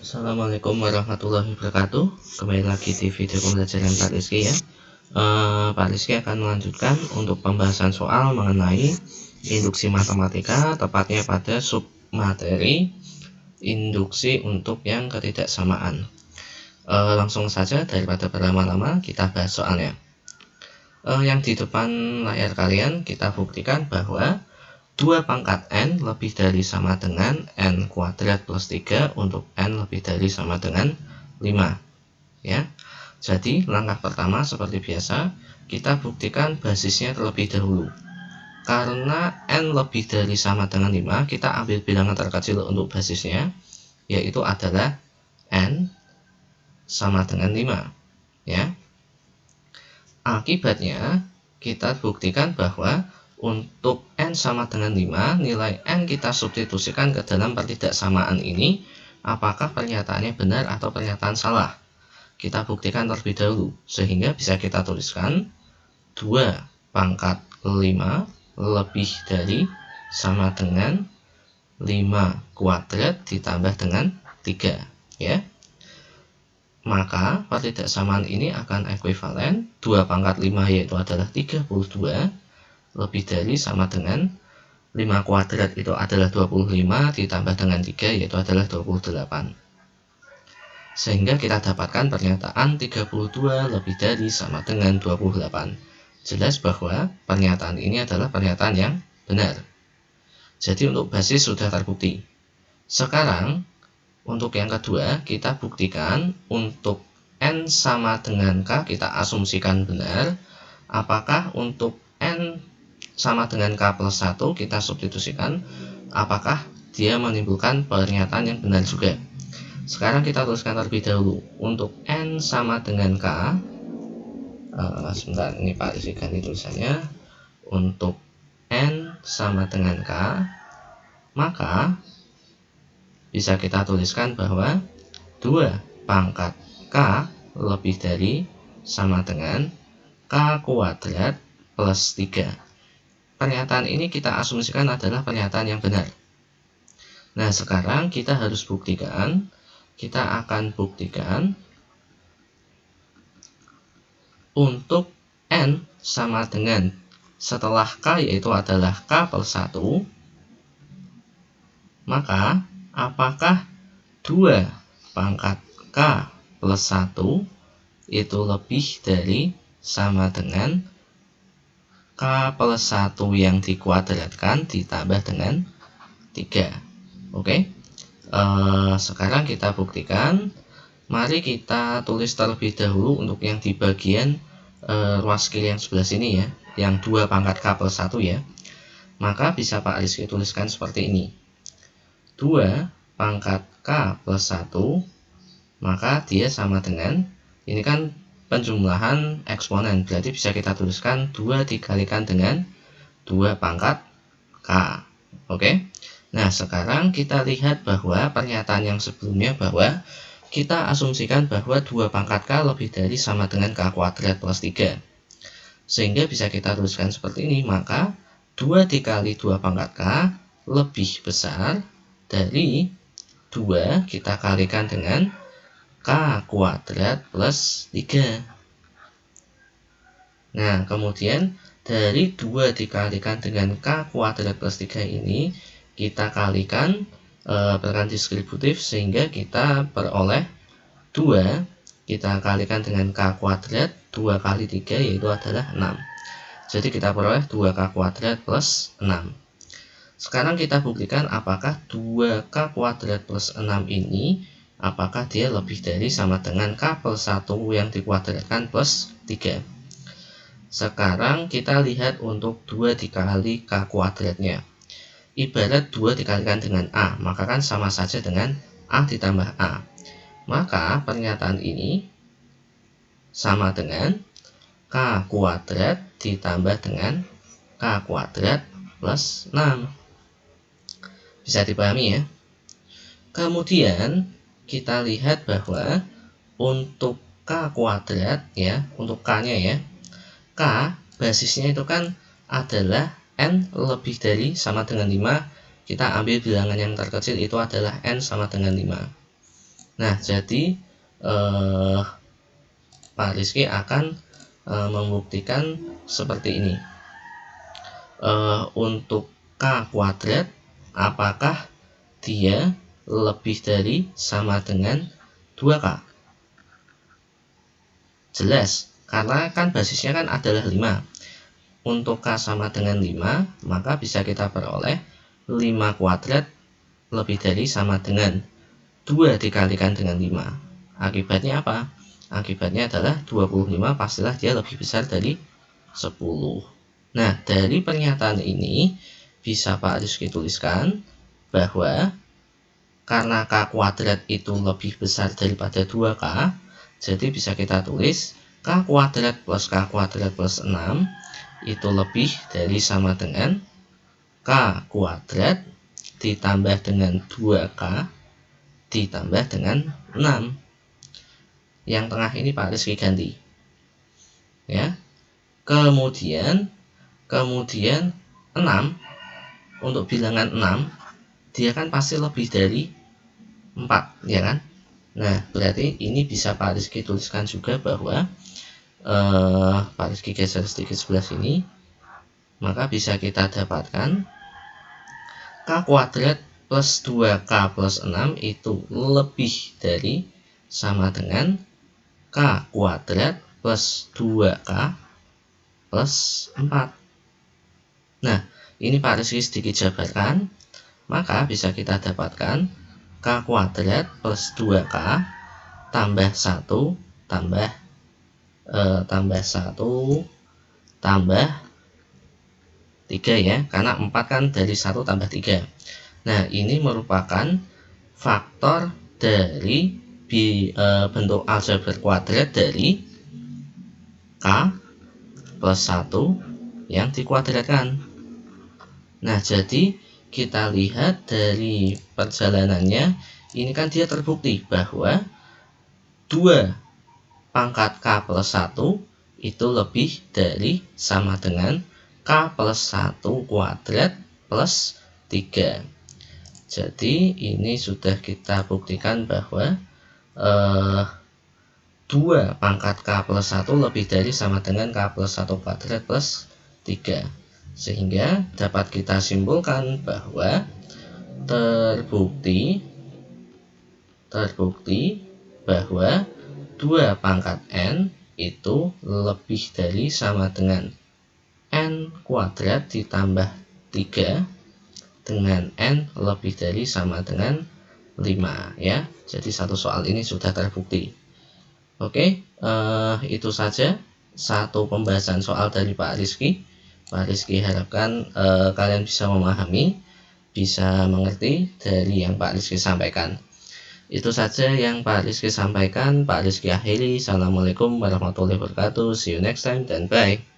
Assalamualaikum warahmatullahi wabarakatuh. Kembali lagi di video pembelajaran Pak Rizky ya. Pak Rizky akan melanjutkan untuk pembahasan soal mengenai induksi matematika, tepatnya pada submateri induksi untuk yang ketidaksamaan. Langsung saja daripada berlama-lama kita bahas soalnya. Yang di depan layar kalian kita buktikan bahwa 2 pangkat n lebih dari sama dengan n kuadrat plus 3 untuk n lebih dari sama dengan 5 ya. Jadi langkah pertama seperti biasa kita buktikan basisnya terlebih dahulu. Karena n lebih dari sama dengan 5, kita ambil bilangan terkecil untuk basisnya, yaitu adalah n sama dengan 5 ya. Akibatnya kita buktikan bahwa untuk n sama dengan 5, nilai n kita substitusikan ke dalam pertidaksamaan ini. Apakah pernyataannya benar atau pernyataan salah? Kita buktikan terlebih dahulu, sehingga bisa kita tuliskan 2 pangkat 5 lebih dari sama dengan 5 kuadrat ditambah dengan 3 ya. Maka pertidaksamaan ini akan ekuivalen 2 pangkat 5 yaitu adalah 32 lebih dari sama dengan 5 kuadrat itu adalah 25 ditambah dengan 3 yaitu adalah 28. Sehingga kita dapatkan pernyataan 32 lebih dari sama dengan 28. Jelas bahwa pernyataan ini adalah pernyataan yang benar. Jadi untuk basis sudah terbukti. Sekarang untuk yang kedua kita buktikan untuk n sama dengan k kita asumsikan benar. Apakah untuk n sama dengan k plus 1 kita substitusikan, apakah dia menimbulkan pernyataan yang benar juga. Sekarang kita tuliskan terlebih dahulu untuk n sama dengan k. Sebentar, ini Pak Rizky ganti tulisannya. Untuk n sama dengan k, maka bisa kita tuliskan bahwa 2 pangkat k lebih dari sama dengan k kuadrat plus 3. Pernyataan ini kita asumsikan adalah pernyataan yang benar. Nah, sekarang kita harus buktikan. Kita akan buktikan untuk n sama dengan setelah k yaitu adalah k plus 1. Maka apakah 2 pangkat k plus 1 itu lebih dari sama dengan k plus 1 yang dikuadratkan ditambah dengan 3. Oke. Sekarang kita buktikan. Mari kita tulis terlebih dahulu untuk yang di bagian ruas kiri yang sebelah sini ya, yang 2 pangkat k plus 1 ya. Maka bisa Pak Rizky tuliskan seperti ini. 2 pangkat k plus 1, maka dia sama dengan, ini kan penjumlahan eksponen, berarti bisa kita tuliskan 2 dikalikan dengan 2 pangkat k. Oke. Nah, sekarang kita lihat bahwa pernyataan yang sebelumnya bahwa kita asumsikan bahwa 2 pangkat k lebih dari sama dengan k kuadrat plus 3. Sehingga bisa kita tuliskan seperti ini, maka 2 dikali 2 pangkat k lebih besar dari 2 kita kalikan dengan k kuadrat plus 3. Nah, kemudian dari 2 dikalikan dengan k kuadrat plus 3 ini kita kalikan perkan distributif sehingga kita peroleh 2 kita kalikan dengan k kuadrat 2 kali 3 yaitu adalah 6. Jadi kita peroleh 2k kuadrat plus 6. Sekarang kita buktikan apakah 2k kuadrat plus 6 ini apakah dia lebih dari sama dengan k plus 1 yang dikuadratkan plus 3. Sekarang kita lihat untuk 2 dikali k kuadratnya. Ibarat 2 dikalikan dengan a, maka kan sama saja dengan a ditambah a. Maka pernyataan ini sama dengan k kuadrat ditambah dengan k kuadrat plus 6. Bisa dipahami ya? Kemudian kita lihat bahwa untuk k kuadrat ya, untuk k-nya ya, k basisnya itu kan adalah n lebih dari sama dengan 5. Kita ambil bilangan yang terkecil itu adalah n sama dengan 5. Nah, jadi Pak Rizky akan membuktikan seperti ini. Untuk K kuadrat, apakah dia lebih dari sama dengan 2K? Jelas, karena kan basisnya kan adalah 5. Untuk K sama dengan 5, maka bisa kita peroleh 5 kuadrat lebih dari sama dengan 2 dikalikan dengan 5. Akibatnya apa? Akibatnya adalah 25 pastilah dia lebih besar dari 10. Nah, dari pernyataan ini bisa Pak Rizky tuliskan bahwa karena K kuadrat itu lebih besar daripada 2K, jadi bisa kita tulis K kuadrat plus K kuadrat plus 6 itu lebih dari sama dengan K kuadrat ditambah dengan 2K ditambah dengan 6. Yang tengah ini Pak Rizky ganti. Ya. Kemudian 6 untuk bilangan 6 dia kan pasti lebih dari 4, ya kan? Nah, berarti ini bisa Pak Rizky tuliskan juga bahwa Pak Rizky geser sedikit sebelah sini, maka bisa kita dapatkan K kuadrat plus 2K plus 6 itu lebih dari sama dengan K kuadrat plus 2K plus 4. Nah, ini Pak Rizky sedikit jabarkan, maka bisa kita dapatkan K kuadrat plus 2K tambah 1 tambah 1 tambah 3 ya, karena 4 kan dari 1 tambah 3. Nah, ini merupakan faktor dari bentuk aljabar kuadrat dari K plus 1 yang dikuadratkan. Nah, jadi kita lihat dari perjalanannya, ini kan dia terbukti bahwa 2 pangkat K plus 1 itu lebih dari sama dengan K plus 1 kuadrat plus 3. Jadi ini sudah kita buktikan bahwa 2 pangkat K plus 1 lebih dari sama dengan K plus 1 kuadrat plus 3. Sehingga dapat kita simpulkan bahwa terbukti bahwa 2 pangkat N itu lebih dari sama dengan N kuadrat ditambah 3 dengan N lebih dari sama dengan 5 ya. Jadi satu soal ini sudah terbukti. Oke, itu saja satu pembahasan soal dari Pak Rizky. Pak Rizky harapkan kalian bisa memahami, bisa mengerti dari yang Pak Rizky sampaikan. Itu saja yang Pak Rizky sampaikan. Pak Rizky akhiri. Assalamualaikum warahmatullahi wabarakatuh. See you next time dan bye.